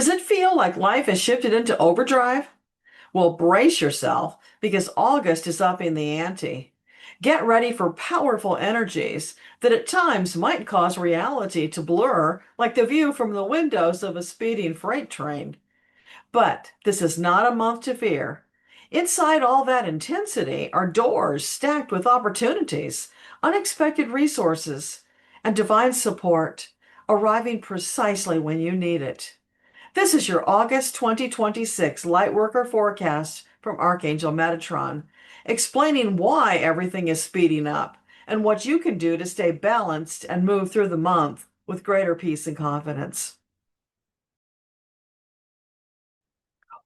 Does it feel like life has shifted into overdrive? Well, brace yourself because August is upping the ante. Get ready for powerful energies that at times might cause reality to blur like the view from the windows of a speeding freight train. But this is not a month to fear. Inside all that intensity are doors stacked with opportunities, unexpected resources, and divine support arriving precisely when you need it. This is your August 2026 Lightworker Forecast from Archangel Metatron, explaining why everything is speeding up and what you can do to stay balanced and move through the month with greater peace and confidence.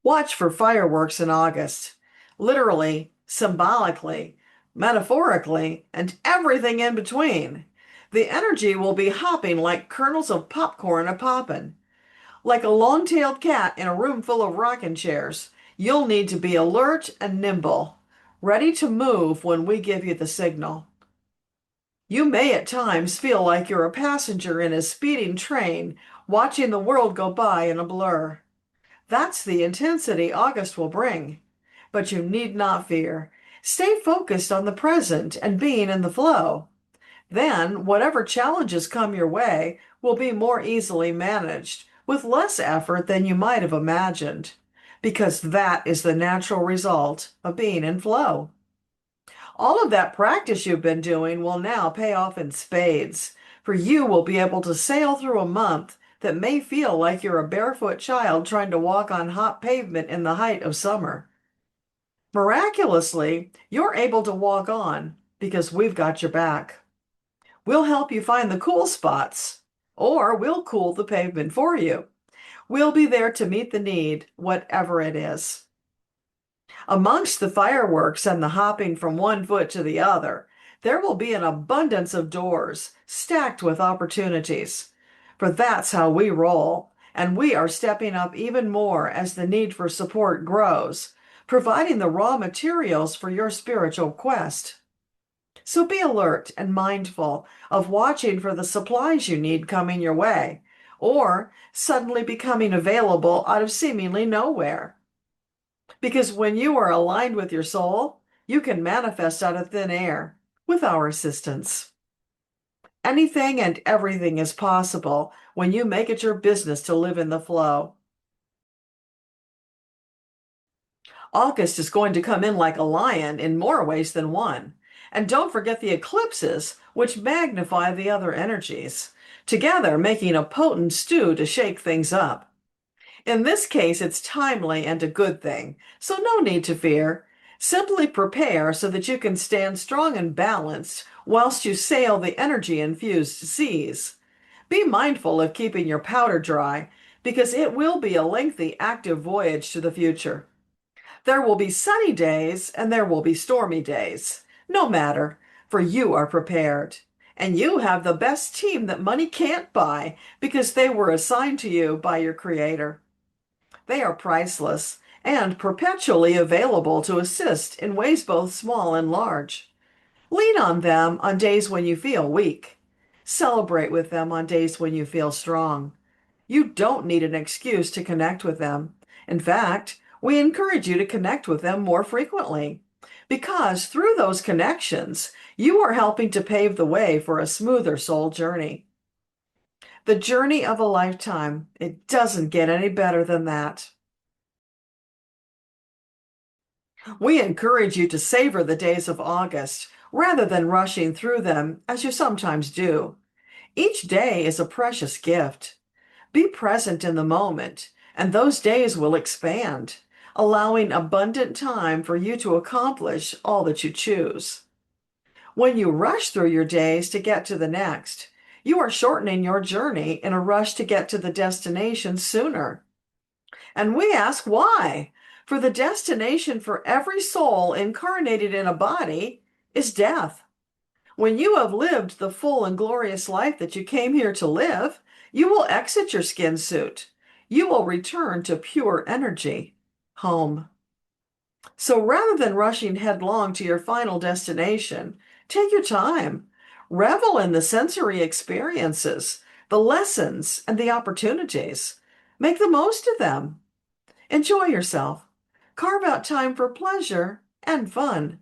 Watch for fireworks in August, literally, symbolically, metaphorically, and everything in between. The energy will be hopping like kernels of popcorn a-poppin'. Like a long-tailed cat in a room full of rocking chairs, you'll need to be alert and nimble, ready to move when we give you the signal. You may at times feel like you're a passenger in a speeding train, watching the world go by in a blur. That's the intensity August will bring. But you need not fear. Stay focused on the present and being in the flow. Then, whatever challenges come your way will be more easily managed, with less effort than you might have imagined, because that is the natural result of being in flow. All of that practice you've been doing will now pay off in spades, for you will be able to sail through a month that may feel like you're a barefoot child trying to walk on hot pavement in the height of summer. Miraculously, you're able to walk on because we've got your back. We'll help you find the cool spots, or we'll cool the pavement for you. We'll be there to meet the need, whatever it is. Amongst the fireworks and the hopping from one foot to the other, there will be an abundance of doors stacked with opportunities. For that's how we roll, and we are stepping up even more as the need for support grows, providing the raw materials for your spiritual quest. So be alert and mindful of watching for the supplies you need coming your way, or suddenly becoming available out of seemingly nowhere. Because when you are aligned with your soul, you can manifest out of thin air with our assistance. Anything and everything is possible when you make it your business to live in the flow. August is going to come in like a lion in more ways than one. And don't forget the eclipses, which magnify the other energies, together making a potent stew to shake things up. In this case, it's timely and a good thing, so no need to fear. Simply prepare so that you can stand strong and balanced whilst you sail the energy-infused seas. Be mindful of keeping your powder dry, because it will be a lengthy, active voyage to the future. There will be sunny days and there will be stormy days. No matter, for you are prepared. And you have the best team that money can't buy because they were assigned to you by your Creator. They are priceless and perpetually available to assist in ways both small and large. Lean on them on days when you feel weak. Celebrate with them on days when you feel strong. You don't need an excuse to connect with them. In fact, we encourage you to connect with them more frequently, because through those connections, you are helping to pave the way for a smoother soul journey. The journey of a lifetime. It doesn't get any better than that. We encourage you to savor the days of August rather than rushing through them as you sometimes do. Each day is a precious gift. Be present in the moment, and those days will expand, allowing abundant time for you to accomplish all that you choose. When you rush through your days to get to the next, you are shortening your journey in a rush to get to the destination sooner. And we ask why? For the destination for every soul incarnated in a body is death. When you have lived the full and glorious life that you came here to live, you will exit your skin suit. You will return to pure energy, home. So rather than rushing headlong to your final destination, take your time. Revel in the sensory experiences, the lessons, and the opportunities. Make the most of them. Enjoy yourself. Carve out time for pleasure and fun.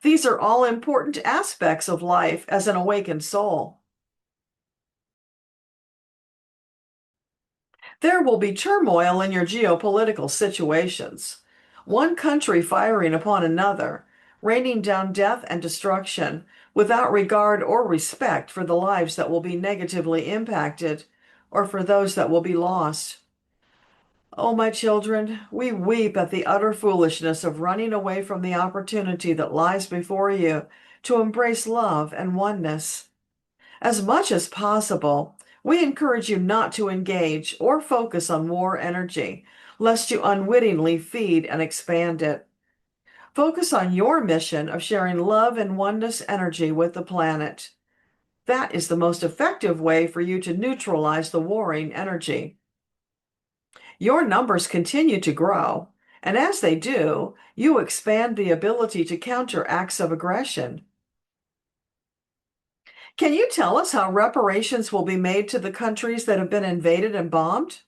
These are all important aspects of life as an awakened soul. There will be turmoil in your geopolitical situations. One country firing upon another, raining down death and destruction without regard or respect for the lives that will be negatively impacted or for those that will be lost. Oh, my children, we weep at the utter foolishness of running away from the opportunity that lies before you to embrace love and oneness. As much as possible, we encourage you not to engage or focus on war energy, lest you unwittingly feed and expand it. Focus on your mission of sharing love and oneness energy with the planet. That is the most effective way for you to neutralize the warring energy. Your numbers continue to grow, and as they do, you expand the ability to counter acts of aggression. Can you tell us how reparations will be made to the countries that have been invaded and bombed?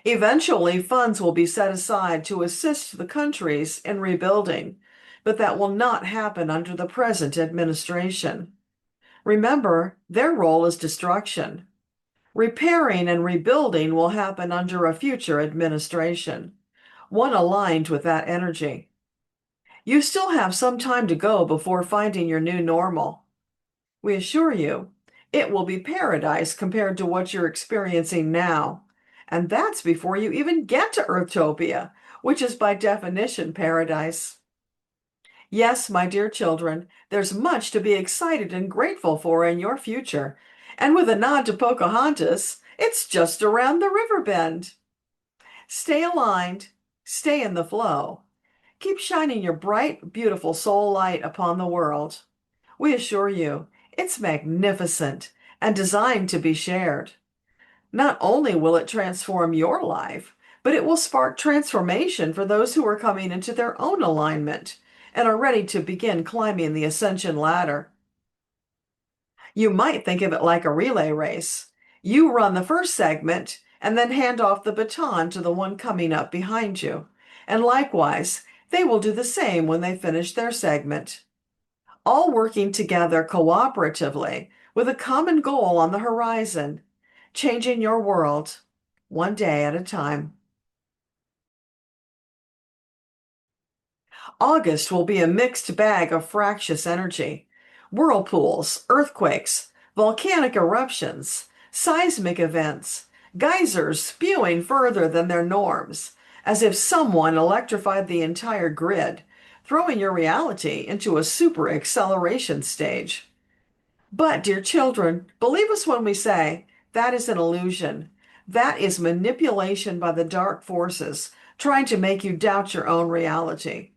Eventually, funds will be set aside to assist the countries in rebuilding, but that will not happen under the present administration. Remember, their role is destruction. Repairing and rebuilding will happen under a future administration, one aligned with that energy. You still have some time to go before finding your new normal. We assure you, it will be paradise compared to what you're experiencing now. And that's before you even get to Earthtopia, which is by definition paradise. Yes, my dear children, there's much to be excited and grateful for in your future. And with a nod to Pocahontas, it's just around the river bend. Stay aligned, stay in the flow. Keep shining your bright, beautiful soul light upon the world. We assure you, it's magnificent and designed to be shared. Not only will it transform your life, but it will spark transformation for those who are coming into their own alignment and are ready to begin climbing the ascension ladder. You might think of it like a relay race. You run the first segment and then hand off the baton to the one coming up behind you. And likewise, they will do the same when they finish their segment. All working together cooperatively with a common goal on the horizon, changing your world one day at a time. August will be a mixed bag of fractious energy. Whirlpools, earthquakes, volcanic eruptions, seismic events, geysers spewing further than their norms, as if someone electrified the entire grid, throwing your reality into a super acceleration stage. But, dear children, believe us when we say that is an illusion. That is manipulation by the dark forces trying to make you doubt your own reality.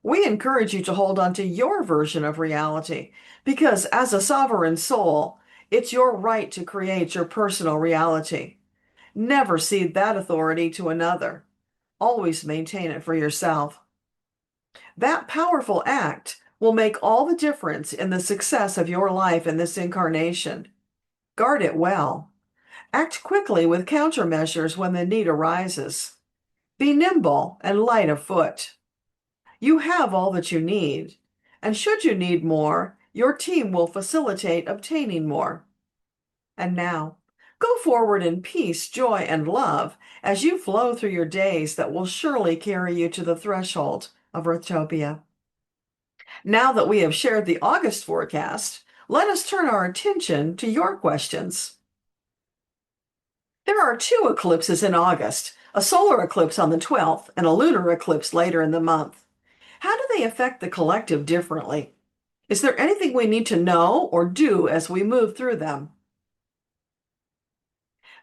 We encourage you to hold on to your version of reality because, as a sovereign soul, it's your right to create your personal reality. Never cede that authority to another. Always maintain it for yourself. That powerful act will make all the difference in the success of your life in this incarnation. Guard it well. Act quickly with countermeasures when the need arises. Be nimble and light of foot. You have all that you need, and should you need more, your team will facilitate obtaining more. And now, go forward in peace, joy, and love as you flow through your days that will surely carry you to the threshold of Earthtopia. Now that we have shared the August forecast, let us turn our attention to your questions. There are two eclipses in August, a solar eclipse on the 12th and a lunar eclipse later in the month. How do they affect the collective differently? Is there anything we need to know or do as we move through them?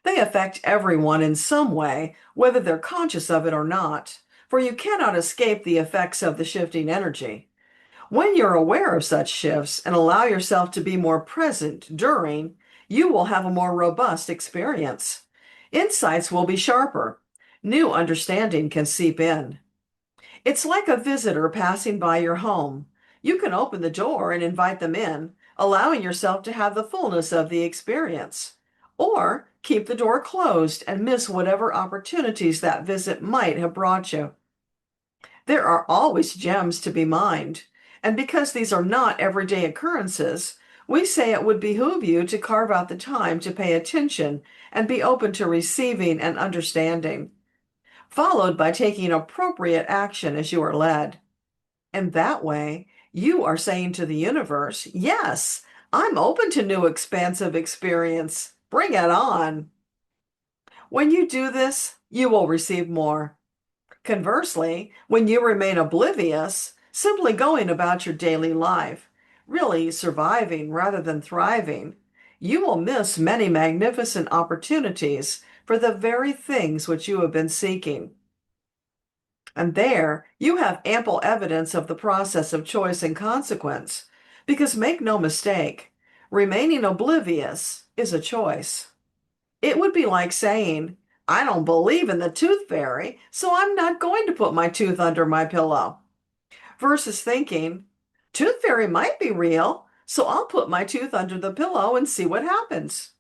They affect everyone in some way, whether they're conscious of it or not, for you cannot escape the effects of the shifting energy. When you're aware of such shifts and allow yourself to be more present during, you will have a more robust experience. Insights will be sharper. New understanding can seep in. It's like a visitor passing by your home. You can open the door and invite them in, allowing yourself to have the fullness of the experience. Or keep the door closed and miss whatever opportunities that visit might have brought you. There are always gems to be mined, and because these are not everyday occurrences, we say it would behoove you to carve out the time to pay attention and be open to receiving and understanding, followed by taking appropriate action as you are led. And that way, you are saying to the universe, yes, I'm open to new expansive experience. Bring it on. When you do this, you will receive more. Conversely, when you remain oblivious, simply going about your daily life, really surviving rather than thriving, you will miss many magnificent opportunities for the very things which you have been seeking. And there you have ample evidence of the process of choice and consequence, because make no mistake, remaining oblivious is a choice. It would be like saying, I don't believe in the tooth fairy, so I'm not going to put my tooth under my pillow, versus thinking, tooth fairy might be real, so I'll put my tooth under the pillow and see what happens.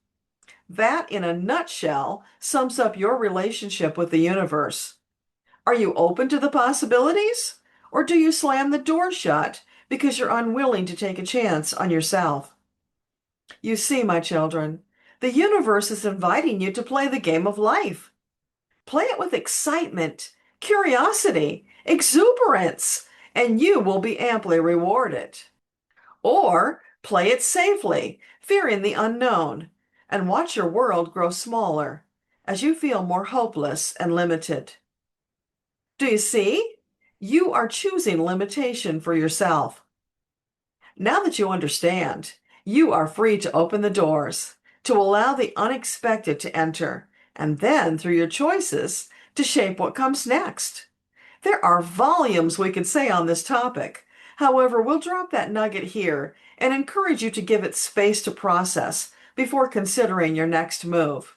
That, in a nutshell, sums up your relationship with the universe. Are you open to the possibilities? Or do you slam the door shut because you're unwilling to take a chance on yourself? You see, my children, the universe is inviting you to play the game of life. Play it with excitement, curiosity, exuberance, and you will be amply rewarded. Or play it safely, fearing the unknown, and watch your world grow smaller as you feel more hopeless and limited. Do you see? You are choosing limitation for yourself. Now that you understand, you are free to open the doors, to allow the unexpected to enter, and then, through your choices, to shape what comes next. There are volumes we could say on this topic. However, we'll drop that nugget here and encourage you to give it space to process before considering your next move.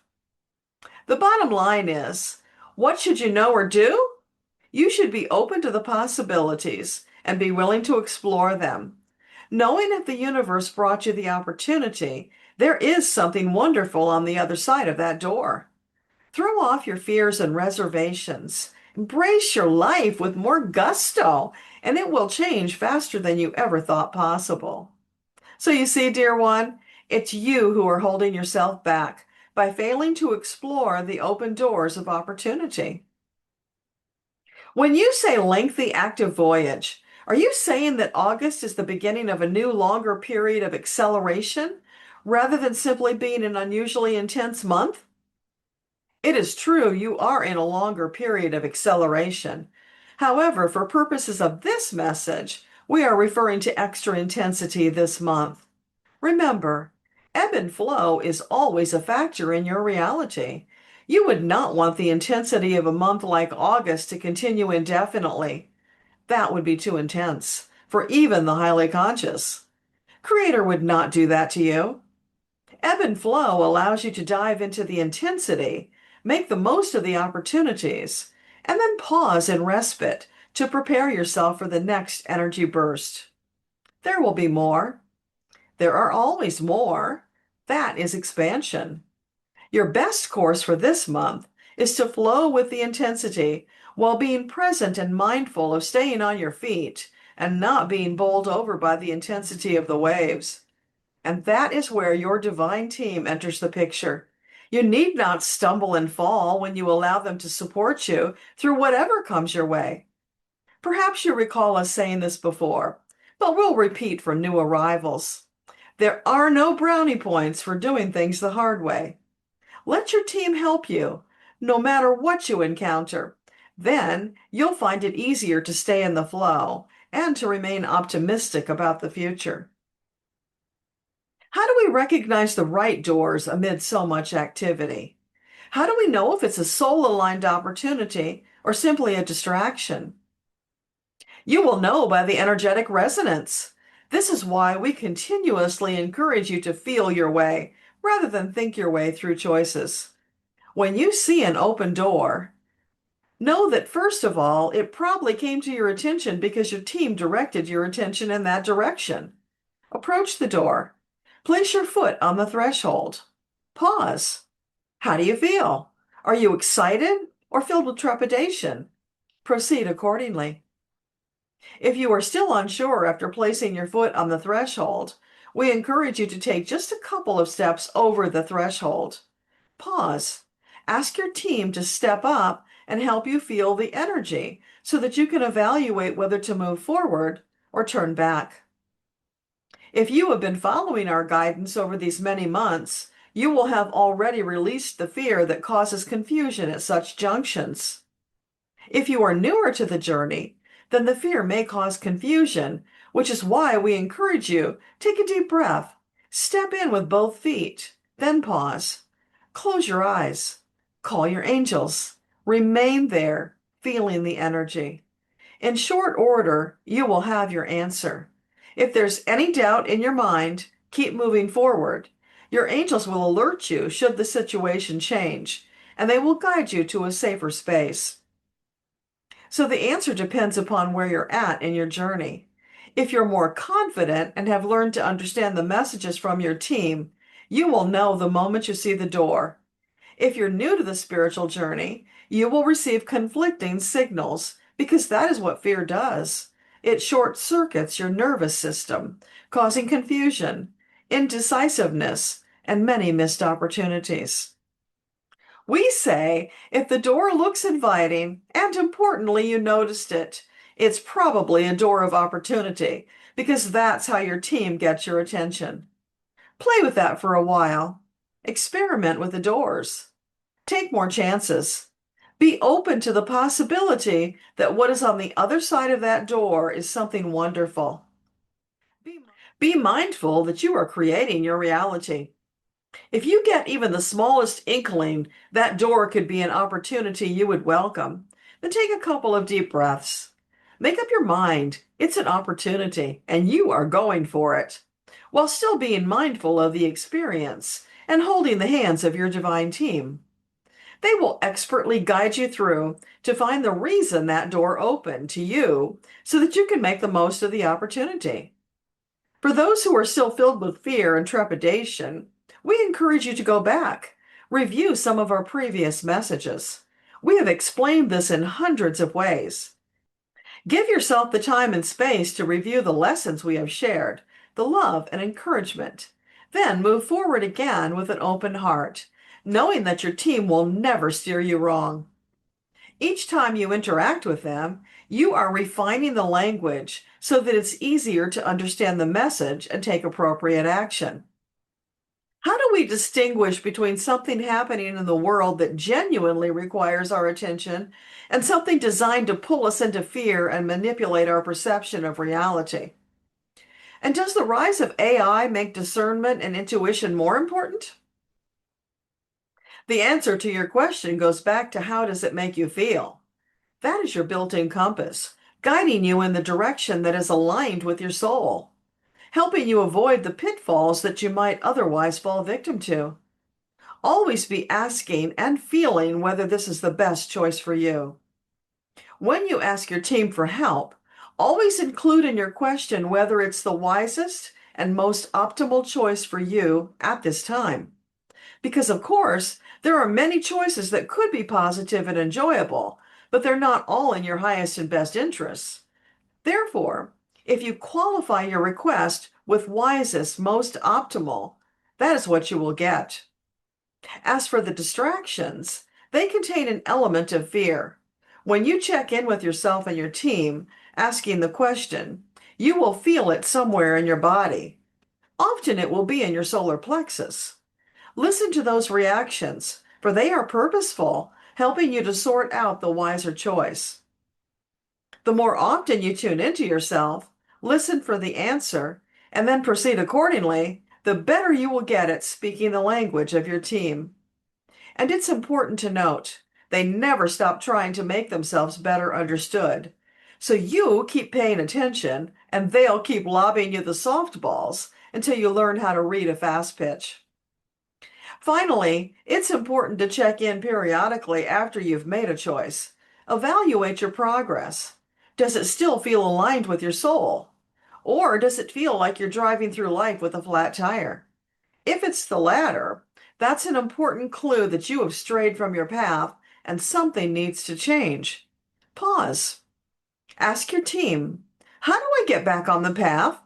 The bottom line is, what should you know or do? You should be open to the possibilities and be willing to explore them. Knowing if the universe brought you the opportunity, there is something wonderful on the other side of that door. Throw off your fears and reservations. Embrace your life with more gusto, and it will change faster than you ever thought possible. So you see, dear one, it's you who are holding yourself back by failing to explore the open doors of opportunity. When you say lengthy active voyage, are you saying that August is the beginning of a new longer period of acceleration rather than simply being an unusually intense month? It is true you are in a longer period of acceleration. However, for purposes of this message, we are referring to extra intensity this month. Remember, ebb and flow is always a factor in your reality. You would not want the intensity of a month like August to continue indefinitely. That would be too intense for even the highly conscious. Creator would not do that to you. Ebb and flow allows you to dive into the intensity, make the most of the opportunities, and then pause in respite to prepare yourself for the next energy burst. There will be more. There are always more. That is expansion. Your best course for this month is to flow with the intensity while being present and mindful of staying on your feet and not being bowled over by the intensity of the waves. And that is where your divine team enters the picture. You need not stumble and fall when you allow them to support you through whatever comes your way. Perhaps you recall us saying this before, but we'll repeat for new arrivals. There are no brownie points for doing things the hard way. Let your team help you, no matter what you encounter. Then you'll find it easier to stay in the flow and to remain optimistic about the future. How do we recognize the right doors amid so much activity? How do we know if it's a soul-aligned opportunity or simply a distraction? You will know by the energetic resonance. This is why we continuously encourage you to feel your way rather than think your way through choices. When you see an open door, know that first of all, it probably came to your attention because your team directed your attention in that direction. Approach the door. Place your foot on the threshold. Pause. How do you feel? Are you excited or filled with trepidation? Proceed accordingly. If you are still unsure after placing your foot on the threshold, we encourage you to take just a couple of steps over the threshold. Pause. Ask your team to step up and help you feel the energy so that you can evaluate whether to move forward or turn back. If you have been following our guidance over these many months, you will have already released the fear that causes confusion at such junctions. If you are newer to the journey, then the fear may cause confusion, which is why we encourage you, take a deep breath, step in with both feet, then pause. Close your eyes. Call your angels. Remain there, feeling the energy. In short order, you will have your answer. If there's any doubt in your mind, keep moving forward. Your angels will alert you should the situation change, and they will guide you to a safer space. So the answer depends upon where you're at in your journey. If you're more confident and have learned to understand the messages from your team, you will know the moment you see the door. If you're new to the spiritual journey, you will receive conflicting signals because that is what fear does. It short circuits your nervous system, causing confusion, indecisiveness, and many missed opportunities. We say if the door looks inviting, and importantly, you noticed it, it's probably a door of opportunity because that's how your team gets your attention. Play with that for a while. Experiment with the doors. Take more chances. Be open to the possibility that what is on the other side of that door is something wonderful. Be mindful that you are creating your reality. If you get even the smallest inkling that door could be an opportunity you would welcome, then take a couple of deep breaths. Make up your mind. It's an opportunity, and you are going for it, while still being mindful of the experience and holding the hands of your divine team. They will expertly guide you through to find the reason that door opened to you so that you can make the most of the opportunity. For those who are still filled with fear and trepidation, we encourage you to go back, review some of our previous messages. We have explained this in hundreds of ways. Give yourself the time and space to review the lessons we have shared, the love and encouragement. Then move forward again with an open heart, knowing that your team will never steer you wrong. Each time you interact with them, you are refining the language so that it's easier to understand the message and take appropriate action. How do we distinguish between something happening in the world that genuinely requires our attention and something designed to pull us into fear and manipulate our perception of reality? And does the rise of AI make discernment and intuition more important? The answer to your question goes back to how does it make you feel? That is your built-in compass, guiding you in the direction that is aligned with your soul, helping you avoid the pitfalls that you might otherwise fall victim to. Always be asking and feeling whether this is the best choice for you. When you ask your team for help, always include in your question whether it's the wisest and most optimal choice for you at this time. Because, of course, there are many choices that could be positive and enjoyable, but they're not all in your highest and best interests. Therefore, if you qualify your request with wisest, most optimal, that is what you will get. As for the distractions, they contain an element of fear. When you check in with yourself and your team, asking the question, you will feel it somewhere in your body. Often it will be in your solar plexus. Listen to those reactions, for they are purposeful, helping you to sort out the wiser choice. The more often you tune into yourself, listen for the answer, and then proceed accordingly, the better you will get at speaking the language of your team. And it's important to note, they never stop trying to make themselves better understood. So you keep paying attention, and they'll keep lobbing you the softballs until you learn how to read a fast pitch. Finally, it's important to check in periodically after you've made a choice. Evaluate your progress. Does it still feel aligned with your soul? Or does it feel like you're driving through life with a flat tire? If it's the latter, That's an important clue that you have strayed from your path and something needs to change. Pause. Ask your team, how do I get back on the path?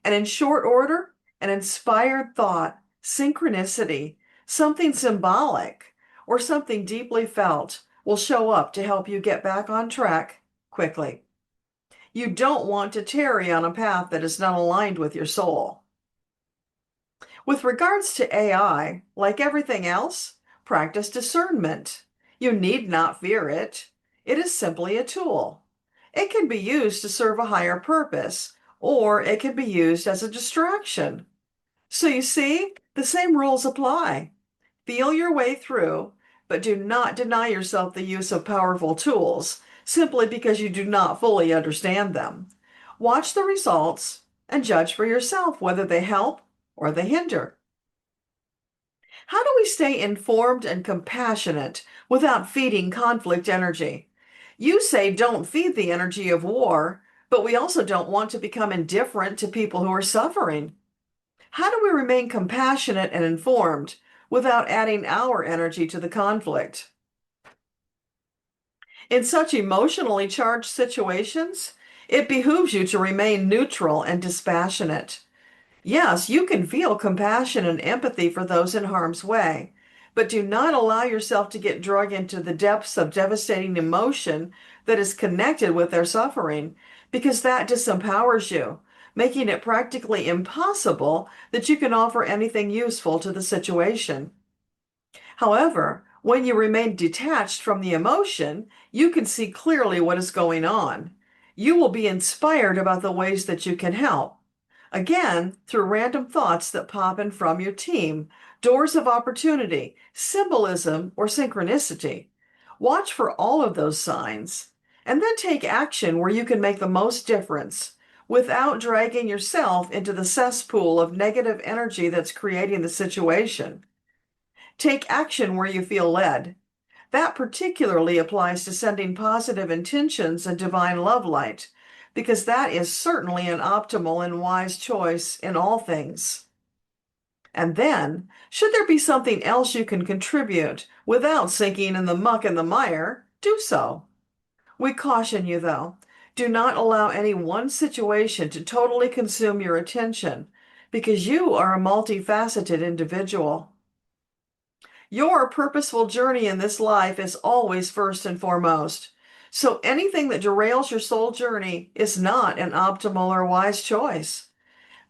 And in short order, an inspired thought, synchronicity, something symbolic, or something deeply felt will show up to help you get back on track quickly. You don't want to tarry on a path that is not aligned with your soul. With regards to AI, like everything else, practice discernment. You need not fear it. It is simply a tool. It can be used to serve a higher purpose, or it can be used as a distraction. So you see, the same rules apply. Feel your way through, but do not deny yourself the use of powerful tools simply because you do not fully understand them. Watch the results and judge for yourself whether they help or they hinder. How do we stay informed and compassionate without feeding conflict energy? You say don't feed the energy of war, but we also don't want to become indifferent to people who are suffering. How do we remain compassionate and informed without adding our energy to the conflict? In such emotionally charged situations, it behooves you to remain neutral and dispassionate. Yes, you can feel compassion and empathy for those in harm's way, but do not allow yourself to get dragged into the depths of devastating emotion that is connected with their suffering, because that disempowers you, making it practically impossible that you can offer anything useful to the situation. However, when you remain detached from the emotion, you can see clearly what is going on. You will be inspired about the ways that you can help. Again, through random thoughts that pop in from your team, doors of opportunity, symbolism, or synchronicity. Watch for all of those signs, and then take action where you can make the most difference without dragging yourself into the cesspool of negative energy that's creating the situation. Take action where you feel led. That particularly applies to sending positive intentions and divine love light, because that is certainly an optimal and wise choice in all things. And then, should there be something else you can contribute without sinking in the muck and the mire, do so. We caution you, though, do not allow any one situation to totally consume your attention, because you are a multifaceted individual. Your purposeful journey in this life is always first and foremost. So anything that derails your soul journey is not an optimal or wise choice.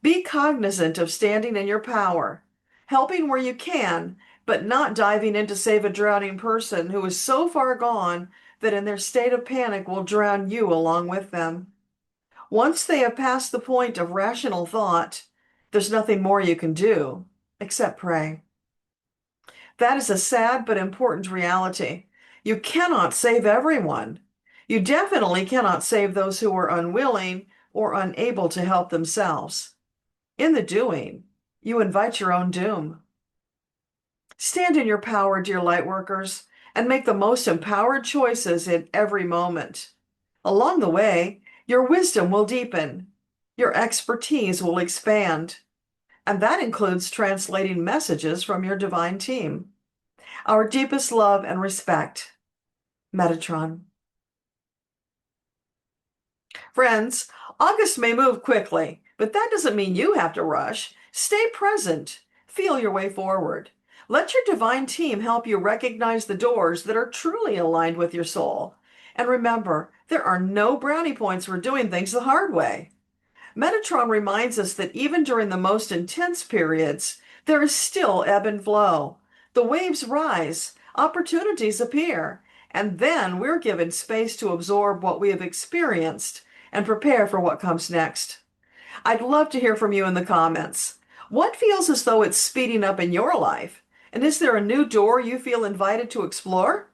Be cognizant of standing in your power, helping where you can, but not diving in to save a drowning person who is so far gone that in their state of panic will drown you along with them. Once they have passed the point of rational thought, there's nothing more you can do except pray. That is a sad but important reality. You cannot save everyone. You definitely cannot save those who are unwilling or unable to help themselves. In the doing, you invite your own doom. Stand in your power, dear lightworkers, and make the most empowered choices in every moment. Along the way, your wisdom will deepen, your expertise will expand, and that includes translating messages from your divine team. Our deepest love and respect, Metatron. Friends, August may move quickly, but that doesn't mean you have to rush. Stay present. Feel your way forward. Let your divine team help you recognize the doors that are truly aligned with your soul. And remember, there are no brownie points for doing things the hard way. Metatron reminds us that even during the most intense periods, there is still ebb and flow. The waves rise, opportunities appear, and then we're given space to absorb what we have experienced and prepare for what comes next. I'd love to hear from you in the comments. What feels as though it's speeding up in your life? And is there a new door you feel invited to explore?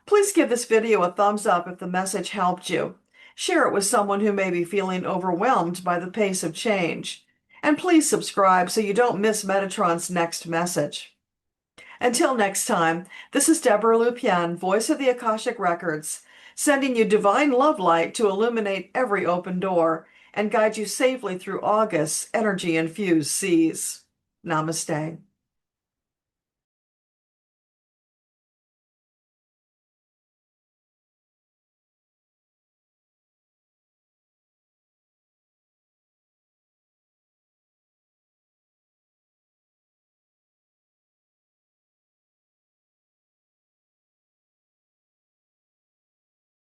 Please give this video a thumbs up if the message helped you. Share it with someone who may be feeling overwhelmed by the pace of change. And please subscribe so you don't miss Metatron's next message. Until next time, this is Debbra Lupien, voice of the Akashic Records, sending you divine love light to illuminate every open door and guide you safely through August's energy-infused seas. Namaste.